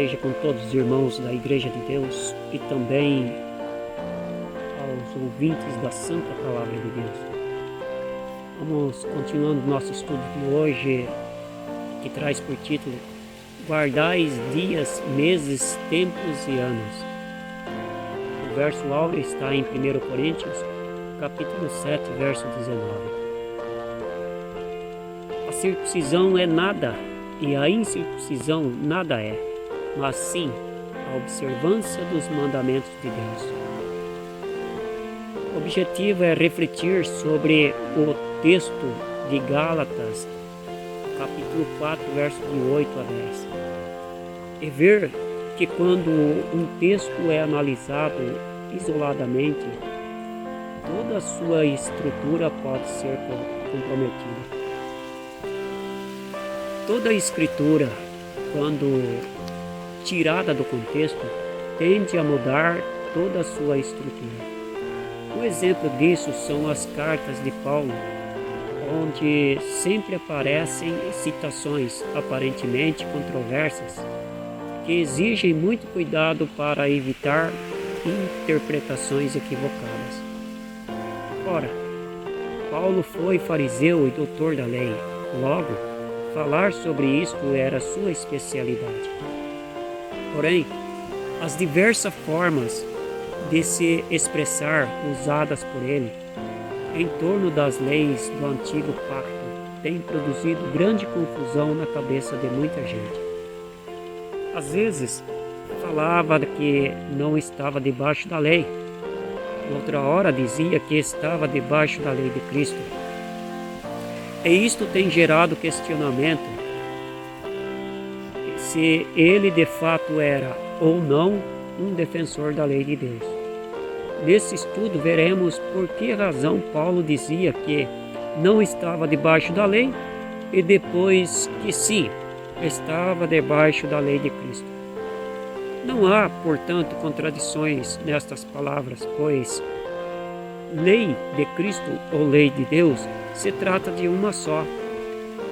seja com todos os irmãos da Igreja de Deus e também aos ouvintes da Santa Palavra de Deus. Vamos continuando nosso estudo de hoje, que traz por título Guardais dias, meses, tempos e anos. O verso áureo está em 1 Coríntios, capítulo 7, verso 19. A circuncisão é nada e a incircuncisão nada é, mas sim a observância dos mandamentos de Deus. O objetivo é refletir sobre o texto de Gálatas, capítulo 4, verso de 8 a 10. E ver que quando um texto é analisado isoladamente, toda a sua estrutura pode ser comprometida. Toda a escritura, quando tirada do contexto, tende a mudar toda a sua estrutura. Um exemplo disso são as cartas de Paulo, onde sempre aparecem citações aparentemente controversas, que exigem muito cuidado para evitar interpretações equivocadas. Ora, Paulo foi fariseu e doutor da lei, logo, falar sobre isto era sua especialidade. Porém, as diversas formas de se expressar usadas por ele em torno das leis do antigo pacto têm produzido grande confusão na cabeça de muita gente. Às vezes, falava que não estava debaixo da lei. Outra hora dizia que estava debaixo da lei de Cristo. E isto tem gerado questionamento se ele de fato era ou não um defensor da lei de Deus. Nesse estudo veremos por que razão Paulo dizia que não estava debaixo da lei e depois que sim, estava debaixo da lei de Cristo. Não há, portanto, contradições nestas palavras, pois lei de Cristo ou lei de Deus se trata de uma só,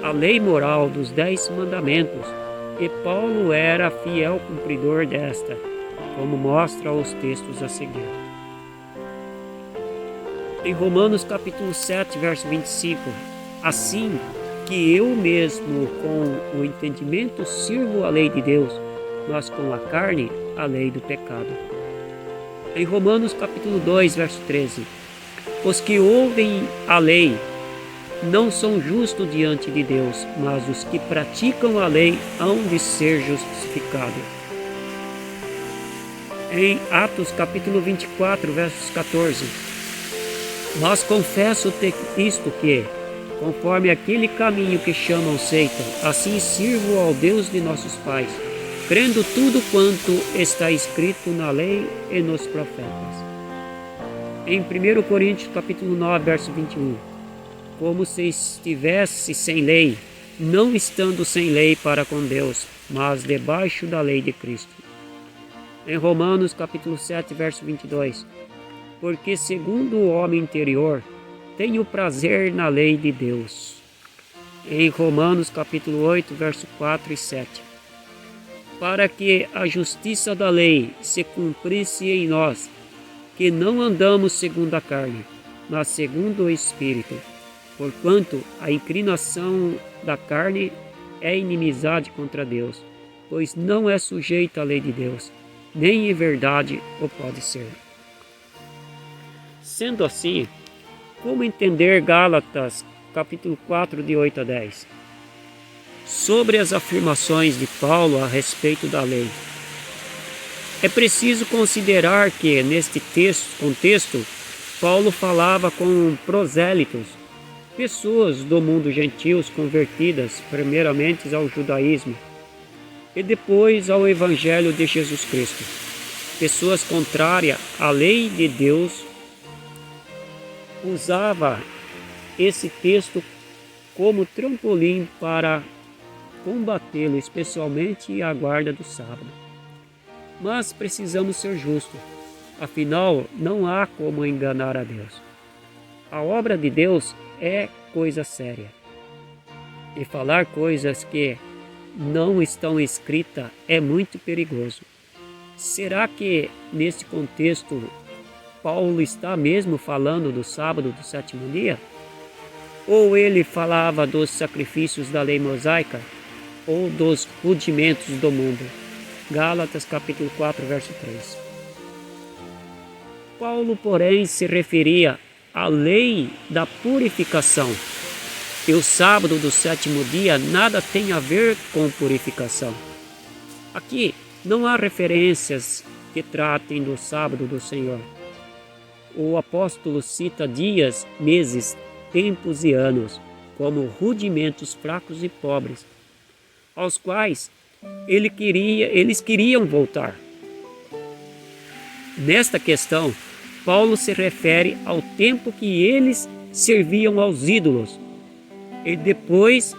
a lei moral dos 10 mandamentos, e Paulo era fiel cumpridor desta, como mostra os textos a seguir. Em Romanos capítulo 7, verso 25, assim que eu mesmo com o entendimento sirvo a lei de Deus, mas com a carne a lei do pecado. Em Romanos capítulo 2, verso 13, os que ouvem a lei não são justos diante de Deus, mas os que praticam a lei hão de ser justificados. Em Atos capítulo 24, versos 14, mas confesso isto que, conforme aquele caminho que chamam seita, assim sirvo ao Deus de nossos pais, crendo tudo quanto está escrito na lei e nos profetas. Em 1 Coríntios capítulo 9, verso 21, como se estivesse sem lei, não estando sem lei para com Deus, mas debaixo da lei de Cristo. Em Romanos capítulo 7, verso 22, porque segundo o homem interior, tenho prazer na lei de Deus. Em Romanos capítulo 8, verso 4 e 7, para que a justiça da lei se cumprisse em nós, que não andamos segundo a carne, mas segundo o Espírito. Porquanto a inclinação da carne é inimizade contra Deus, pois não é sujeita à lei de Deus, nem em verdade o pode ser. Sendo assim, como entender Gálatas, capítulo 4, de 8 a 10? Sobre as afirmações de Paulo a respeito da lei. É preciso considerar que, neste contexto, Paulo falava com prosélitos, pessoas do mundo gentios convertidas primeiramente ao judaísmo e depois ao Evangelho de Jesus Cristo. Pessoas contrárias à lei de Deus. Usava esse texto como trampolim para combatê-lo, especialmente a guarda do sábado. Mas precisamos ser justos, afinal não há como enganar a Deus. A obra de Deus é coisa séria. E falar coisas que não estão escritas é muito perigoso. Será que nesse contexto Paulo está mesmo falando do sábado do sétimo dia? Ou ele falava dos sacrifícios da lei mosaica ou dos rudimentos do mundo? Gálatas capítulo 4, verso 3. Paulo, porém, se referia à lei da purificação. E o sábado do sétimo dia nada tem a ver com purificação. Aqui não há referências que tratem do sábado do Senhor. O apóstolo cita dias, meses, tempos e anos como rudimentos fracos e pobres, aos quais eles queriam voltar. Nesta questão, Paulo se refere ao tempo que eles serviam aos ídolos e depois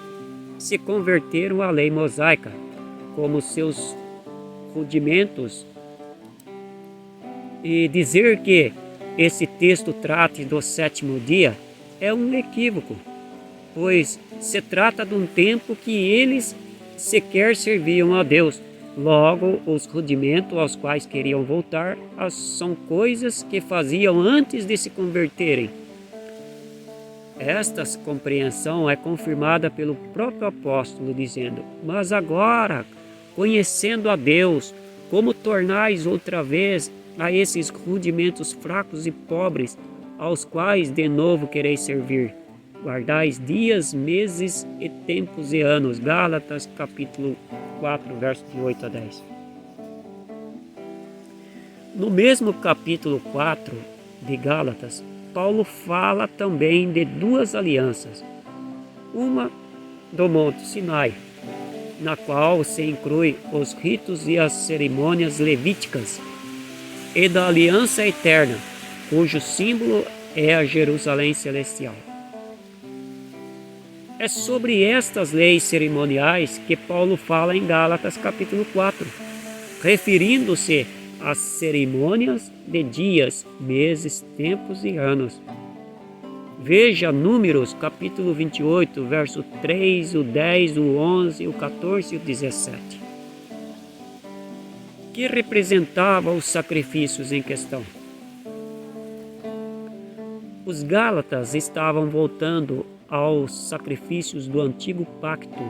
se converteram à lei mosaica como seus rudimentos. E dizer que esse texto trate do sétimo dia é um equívoco, pois se trata de um tempo que eles sequer serviam a Deus. Logo, os rudimentos aos quais queriam voltar são coisas que faziam antes de se converterem. Esta compreensão é confirmada pelo próprio apóstolo, dizendo: mas agora, conhecendo a Deus, como tornais outra vez a esses rudimentos fracos e pobres, aos quais de novo quereis servir? Guardais dias, meses e tempos e anos. Gálatas capítulo 4, versos de 8 a 10. No mesmo capítulo 4 de Gálatas, Paulo fala também de duas alianças. Uma do Monte Sinai, na qual se inclui os ritos e as cerimônias levíticas, e da aliança eterna, cujo símbolo é a Jerusalém celestial. É sobre estas leis cerimoniais que Paulo fala em Gálatas capítulo 4, referindo-se às cerimônias de dias, meses, tempos e anos. Veja Números capítulo 28, verso 3, o 10, o 11, o 14 e o 17. Que representava os sacrifícios em questão? Os gálatas estavam voltando aos sacrifícios do antigo pacto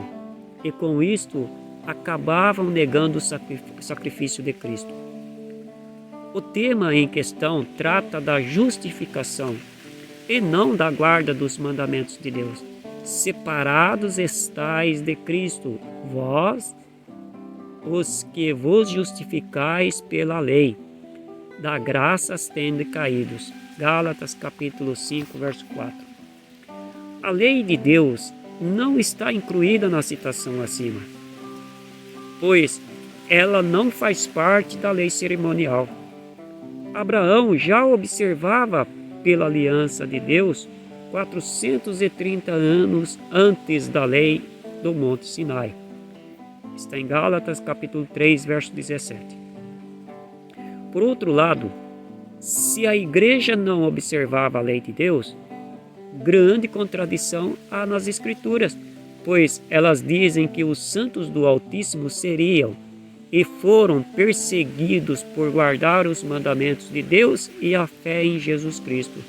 e com isto acabavam negando o sacrifício de Cristo. O tema em questão trata da justificação e não da guarda dos mandamentos de Deus. Separados estais de Cristo, vós, os que vos justificais pela lei, da graças tende caídos. Gálatas capítulo 5, verso 4. A lei de Deus não está incluída na citação acima, pois ela não faz parte da lei cerimonial. Abraão já observava pela aliança de Deus 430 anos antes da lei do Monte Sinai. Está em Gálatas capítulo 3, verso 17. Por outro lado, se a igreja não observava a lei de Deus, grande contradição há nas Escrituras, pois elas dizem que os santos do Altíssimo seriam e foram perseguidos por guardar os mandamentos de Deus e a fé em Jesus Cristo.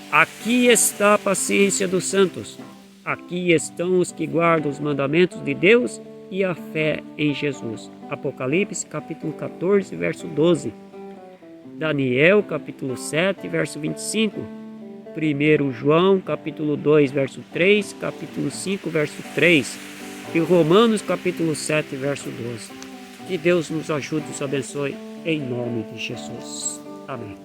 Aqui está a paciência dos santos. Aqui estão os que guardam os mandamentos de Deus e a fé em Jesus. Apocalipse capítulo 14, verso 12. Daniel capítulo 7, verso 25. 1 João capítulo 2, verso 3, capítulo 5, verso 3 e Romanos capítulo 7, verso 12. Que Deus nos ajude e nos abençoe em nome de Jesus. Amém.